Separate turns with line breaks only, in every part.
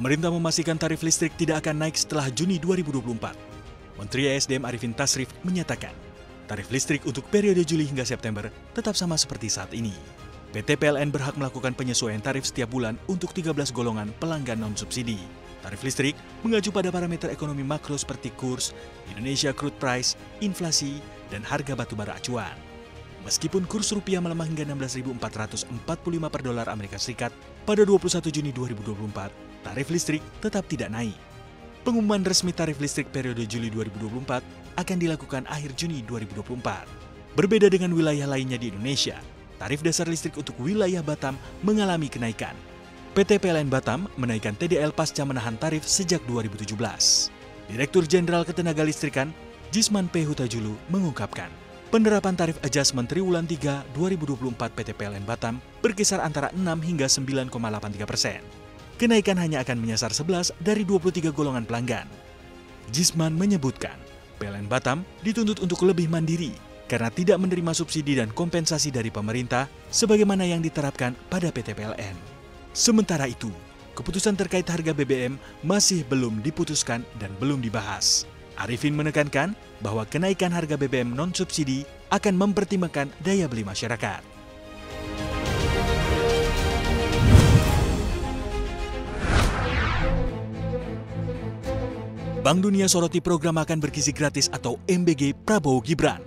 Pemerintah memastikan tarif listrik tidak akan naik setelah Juni 2024. Menteri ESDM Arifin Tasrif menyatakan, tarif listrik untuk periode Juli hingga September tetap sama seperti saat ini. PT PLN berhak melakukan penyesuaian tarif setiap bulan untuk 13 golongan pelanggan non-subsidi. Tarif listrik mengacu pada parameter ekonomi makro seperti kurs, Indonesia Crude Price, inflasi, dan harga batubara acuan. Meskipun kurs rupiah melemah hingga 16.445 per dolar Amerika Serikat pada 21 Juni 2024, tarif listrik tetap tidak naik. Pengumuman resmi tarif listrik periode Juli 2024 akan dilakukan akhir Juni 2024. Berbeda dengan wilayah lainnya di Indonesia, tarif dasar listrik untuk wilayah Batam mengalami kenaikan. PT PLN Batam menaikkan TDL pasca menahan tarif sejak 2017. Direktur Jenderal Ketenagalistrikan, Jisman P. Hutajulu mengungkapkan, penerapan tarif adjustment triwulan 3 2024 PT PLN Batam berkisar antara 6 hingga 9,83%. Kenaikan hanya akan menyasar 11 dari 23 golongan pelanggan. Jisman menyebutkan, PLN Batam dituntut untuk lebih mandiri karena tidak menerima subsidi dan kompensasi dari pemerintah sebagaimana yang diterapkan pada PT PLN. Sementara itu, keputusan terkait harga BBM masih belum diputuskan dan belum dibahas. Arifin menekankan bahwa kenaikan harga BBM non-subsidi akan mempertimbangkan daya beli masyarakat. Bank Dunia soroti program makan bergizi gratis atau MBG Prabowo Gibran.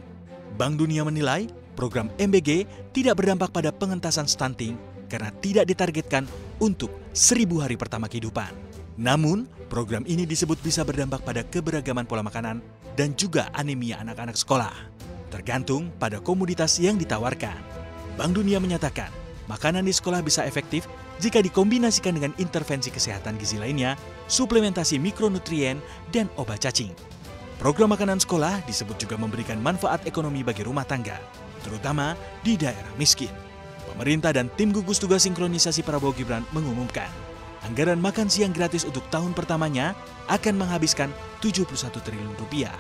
Bank Dunia menilai program MBG tidak berdampak pada pengentasan stunting karena tidak ditargetkan untuk 1000 hari pertama kehidupan. Namun, program ini disebut bisa berdampak pada keberagaman pola makanan dan juga anemia anak-anak sekolah, tergantung pada komoditas yang ditawarkan. Bank Dunia menyatakan, makanan di sekolah bisa efektif jika dikombinasikan dengan intervensi kesehatan gizi lainnya, suplementasi mikronutrien, dan obat cacing. Program makanan sekolah disebut juga memberikan manfaat ekonomi bagi rumah tangga, terutama di daerah miskin. Pemerintah dan tim gugus tugas sinkronisasi Prabowo Gibran mengumumkan, anggaran makan siang gratis untuk tahun pertamanya akan menghabiskan 71 triliun rupiah.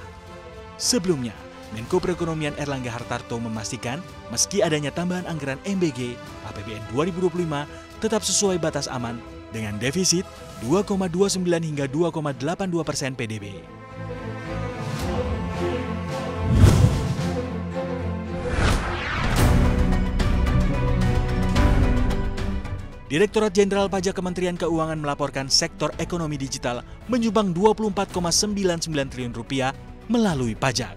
Sebelumnya, Menko Perekonomian Erlangga Hartarto memastikan meski adanya tambahan anggaran MBG, APBN 2025 tetap sesuai batas aman dengan defisit 2,29 hingga 2,82% PDB. Direktorat Jenderal Pajak Kementerian Keuangan melaporkan sektor ekonomi digital menyumbang 24,99 triliun rupiah melalui pajak.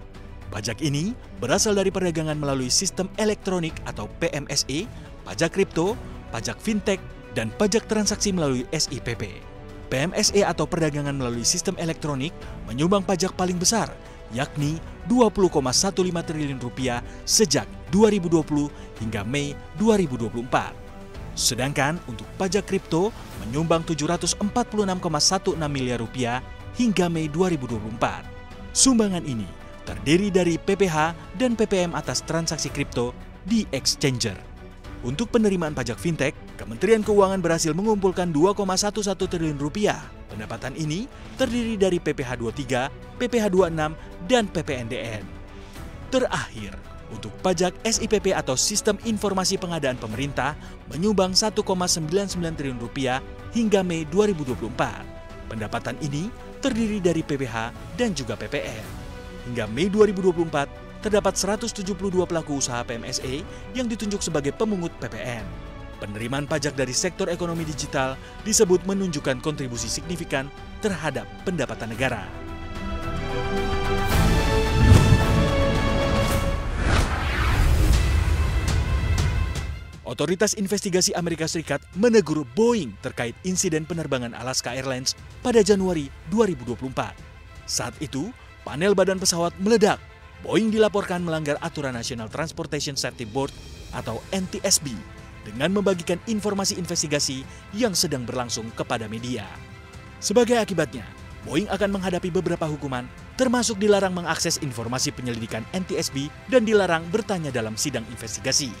Pajak ini berasal dari perdagangan melalui sistem elektronik atau PMSE, pajak kripto, pajak fintech, dan pajak transaksi melalui SIPP. PMSE atau perdagangan melalui sistem elektronik menyumbang pajak paling besar, yakni 20,15 triliun rupiah sejak 2020 hingga Mei 2024. Sedangkan untuk pajak kripto menyumbang 746,16 miliar rupiah hingga Mei 2024. Sumbangan ini terdiri dari PPh dan PPM atas transaksi kripto di exchanger. Untuk penerimaan pajak fintech, Kementerian Keuangan berhasil mengumpulkan 2,11 triliun rupiah. Pendapatan ini terdiri dari PPh 23, PPh 26, dan PPNDN. Terakhir, untuk pajak SIPP atau Sistem Informasi Pengadaan Pemerintah menyumbang 1,99 triliun rupiah hingga Mei 2024. Pendapatan ini terdiri dari PPh dan juga PPN. Hingga Mei 2024, terdapat 172 pelaku usaha PMSE yang ditunjuk sebagai pemungut PPN. Penerimaan pajak dari sektor ekonomi digital disebut menunjukkan kontribusi signifikan terhadap pendapatan negara. Otoritas Investigasi Amerika Serikat menegur Boeing terkait insiden penerbangan Alaska Airlines pada Januari 2024. Saat itu, panel badan pesawat meledak. Boeing dilaporkan melanggar aturan National Transportation Safety Board atau NTSB dengan membagikan informasi investigasi yang sedang berlangsung kepada media. Sebagai akibatnya, Boeing akan menghadapi beberapa hukuman, termasuk dilarang mengakses informasi penyelidikan NTSB dan dilarang bertanya dalam sidang investigasi.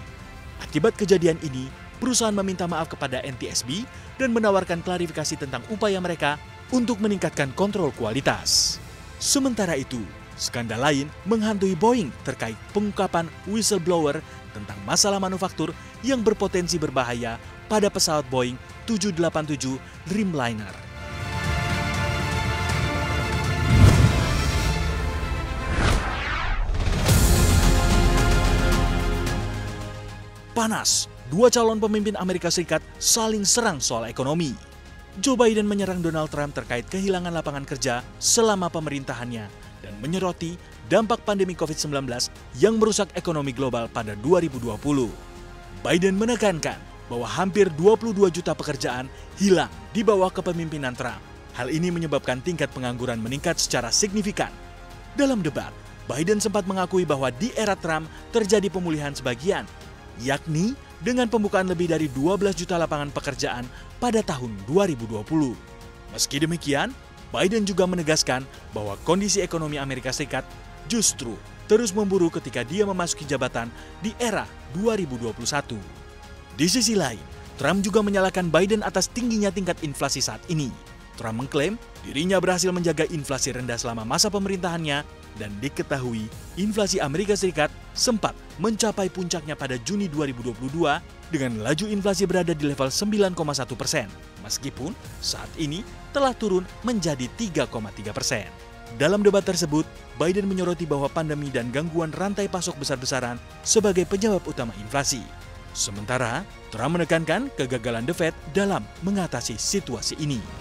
Akibat kejadian ini, perusahaan meminta maaf kepada NTSB dan menawarkan klarifikasi tentang upaya mereka untuk meningkatkan kontrol kualitas. Sementara itu, skandal lain menghantui Boeing terkait pengungkapan whistleblower tentang masalah manufaktur yang berpotensi berbahaya pada pesawat Boeing 787 Dreamliner. panas. Dua calon pemimpin Amerika Serikat saling serang soal ekonomi. Joe Biden menyerang Donald Trump terkait kehilangan lapangan kerja selama pemerintahannya dan menyoroti dampak pandemi COVID-19 yang merusak ekonomi global pada 2020. Biden menekankan bahwa hampir 22 juta pekerjaan hilang di bawah kepemimpinan Trump. Hal ini menyebabkan tingkat pengangguran meningkat secara signifikan. Dalam debat, Biden sempat mengakui bahwa di era Trump terjadi pemulihan sebagian, yakni dengan pembukaan lebih dari 12 juta lapangan pekerjaan pada tahun 2020. Meski demikian, Biden juga menegaskan bahwa kondisi ekonomi Amerika Serikat justru terus memburuk ketika dia memasuki jabatan di era 2021. Di sisi lain, Trump juga menyalahkan Biden atas tingginya tingkat inflasi saat ini. Trump mengklaim dirinya berhasil menjaga inflasi rendah selama masa pemerintahannya dan diketahui inflasi Amerika Serikat sempat mencapai puncaknya pada Juni 2022 dengan laju inflasi berada di level 9,1%, meskipun saat ini telah turun menjadi 3,3%. Dalam debat tersebut, Biden menyoroti bahwa pandemi dan gangguan rantai pasok besar-besaran sebagai penyebab utama inflasi. Sementara, Trump menekankan kegagalan The Fed dalam mengatasi situasi ini.